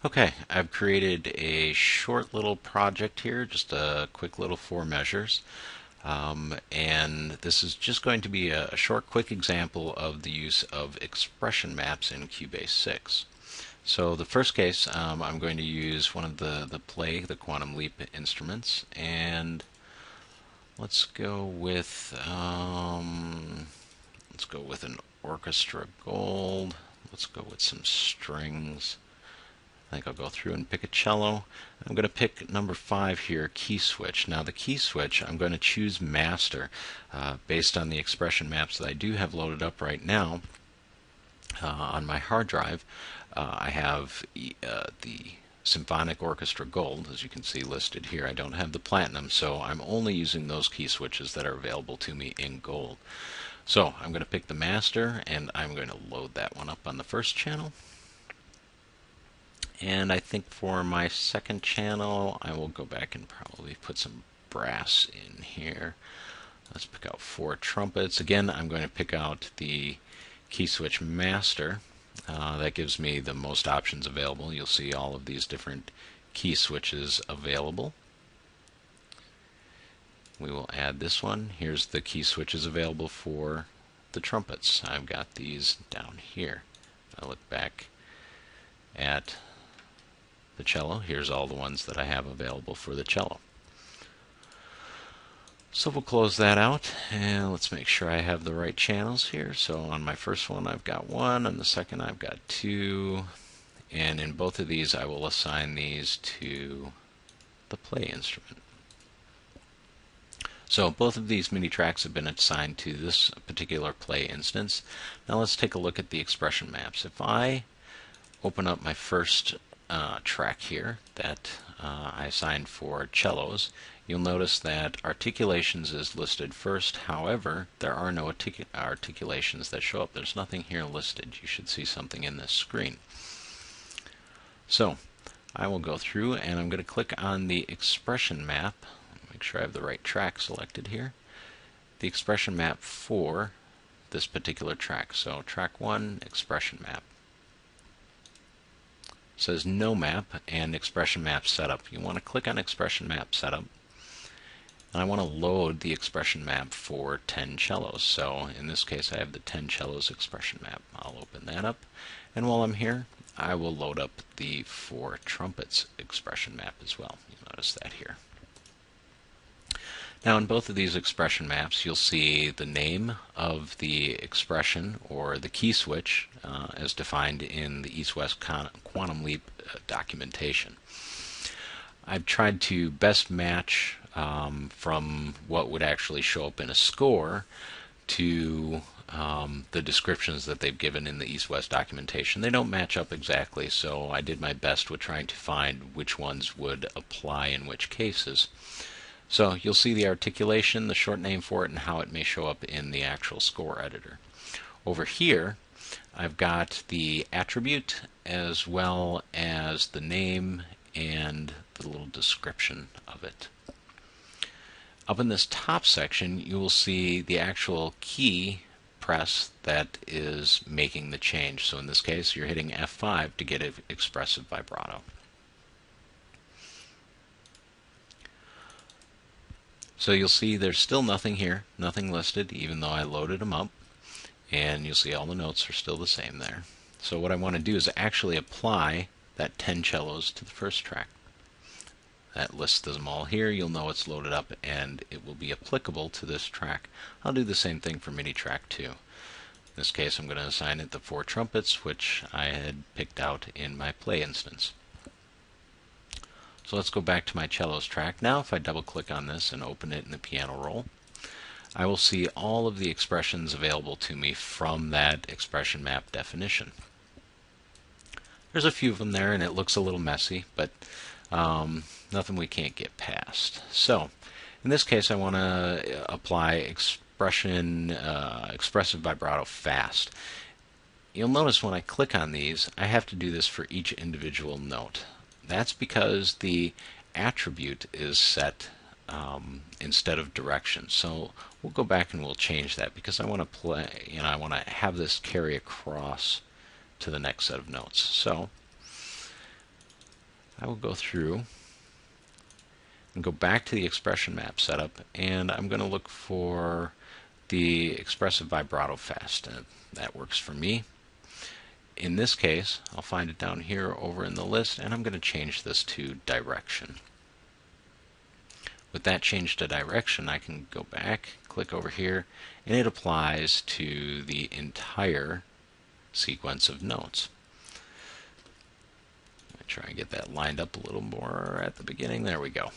Okay, I've created a short little project here, just a quick little 4 measures. And this is just going to be a short, quick example of the use of expression maps in Cubase 6. So the first case, I'm going to use one of the Quantum Leap instruments, and let's go with an orchestra gold. Let's go with some strings. I think I'll go through and pick a cello. I'm going to pick number 5 here, key switch. Now the key switch, I'm going to choose master based on the expression maps that I do have loaded up right now on my hard drive. I have the Symphonic Orchestra Gold, as you can see listed here. I don't have the Platinum, so I'm only using those key switches that are available to me in gold. So I'm going to pick the master, and I'm going to load that one up on the first channel. And I think for my second channel, I will go back and probably put some brass in here. Let's pick out 4 trumpets. Again, I'm going to pick out the key switch master. That gives me the most options available. You'll see all of these different key switches available. We will add this one. Here's the key switches available for the trumpets. I've got these down here. If I look back at the cello, here's all the ones that I have available for the cello. So we'll close that out, and let's make sure I have the right channels here. So on my first one I've got 1, on the second I've got 2, and in both of these I will assign these to the play instrument. So both of these MIDI tracks have been assigned to this particular play instance. Now let's take a look at the expression maps. If I open up my first track here that I assigned for cellos, you'll notice that articulations is listed first. However, there are no articulations that show up. There's nothing here listed. You should see something in this screen. So I will go through and I'm going to click on the expression map. Make sure I have the right track selected here. The expression map for this particular track. So track 1, expression map. It says no map and expression map setup. You want to click on expression map setup, and I want to load the expression map for 10 cellos. So in this case I have the 10 cellos expression map. I'll open that up, and while I'm here I will load up the 4 trumpets expression map as well. You'll notice that here. Now in both of these expression maps you'll see the name of the expression or the key switch as defined in the East-West Quantum Leap documentation. I've tried to best match from what would actually show up in a score to the descriptions that they've given in the East-West documentation. They don't match up exactly, so I did my best with trying to find which ones would apply in which cases. So you'll see the articulation, the short name for it, and how it may show up in the actual score editor. Over here, I've got the attribute as well as the name and the little description of it. Up in this top section, you will see the actual key press that is making the change. So in this case, you're hitting F5 to get expressive vibrato. So you'll see there's still nothing here, nothing listed, even though I loaded them up. And you'll see all the notes are still the same there. So what I want to do is actually apply that 10 cellos to the first track. That lists them all here. You'll know it's loaded up and it will be applicable to this track. I'll do the same thing for MIDI track 2. In this case I'm going to assign it the 4 trumpets, which I had picked out in my play instance. So let's go back to my cellos track. Now if I double click on this and open it in the piano roll, I will see all of the expressions available to me from that expression map definition. There's a few of them there and it looks a little messy, but nothing we can't get past. So in this case I want to apply expressive vibrato fast. You'll notice when I click on these I have to do this for each individual note. That's because the attribute is set instead of direction. So we'll go back and we'll change that because I want to play, I want to have this carry across to the next set of notes. So I will go through and go back to the expression map setup, and I'm going to look for the expressive vibrato fast. That works for me. In this case, I'll find it down here over in the list, and I'm going to change this to direction. With that change to direction, I can go back, click over here, and it applies to the entire sequence of notes. Try and get that lined up a little more at the beginning. There we go.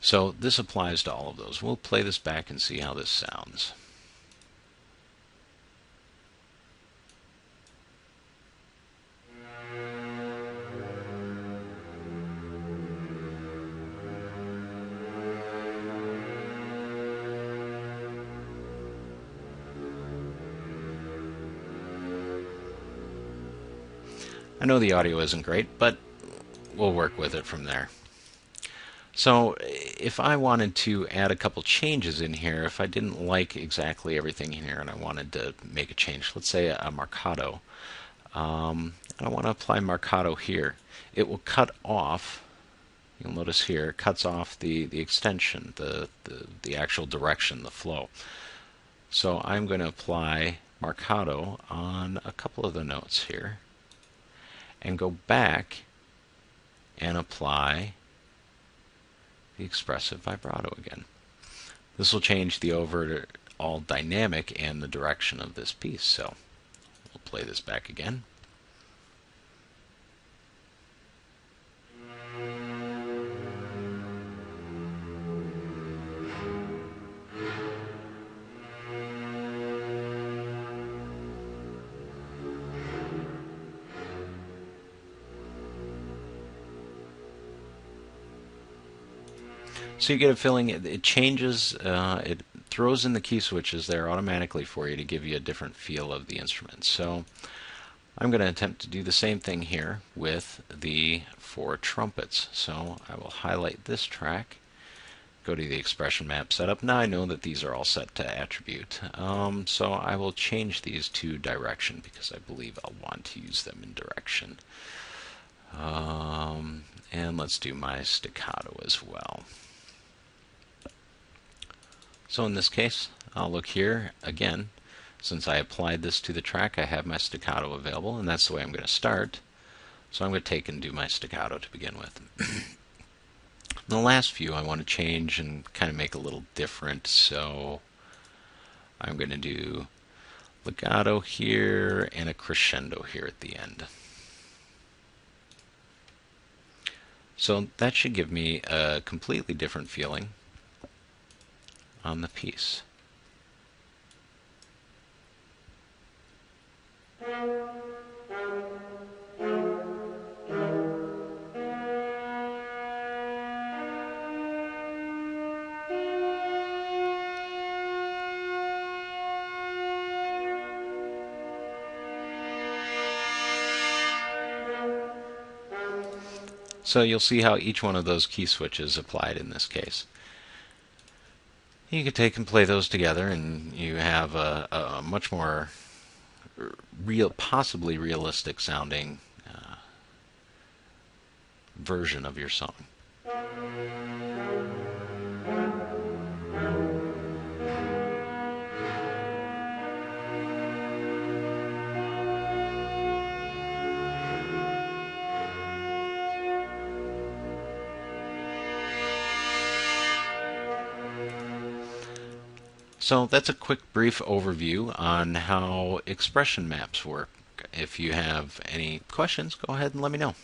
So this applies to all of those. We'll play this back and see how this sounds. I know the audio isn't great, but we'll work with it from there. So if I wanted to add a couple changes in here, if I didn't like exactly everything in here and I wanted to make a change, let's say a marcato, and I want to apply marcato here, it will cut off, you'll notice here, it cuts off the extension, the actual direction, the flow. So I'm going to apply marcato on a couple of the notes here, and go back and apply the expressive vibrato again. This will change the overall dynamic and the direction of this piece. So we'll play this back again. So you get a feeling it changes, it throws in the key switches there automatically for you to give you a different feel of the instrument. So I'm going to attempt to do the same thing here with the 4 trumpets. So I will highlight this track, go to the expression map setup. Now I know that these are all set to attribute. So I will change these to direction because I believe I'll want to use them in direction. And let's do my staccato as well. So in this case, I'll look here again. Since I applied this to the track, I have my staccato available, and that's the way I'm going to start. So I'm going to take and do my staccato to begin with. The last few I want to change and kind of make a little different, so I'm going to do legato here and a crescendo here at the end. So that should give me a completely different feeling on the piece. So you'll see how each one of those key switches applied in this case. You can take and play those together, and you have a much more possibly realistic sounding version of your song. So that's a quick brief overview on how expression maps work. If you have any questions, go ahead and let me know.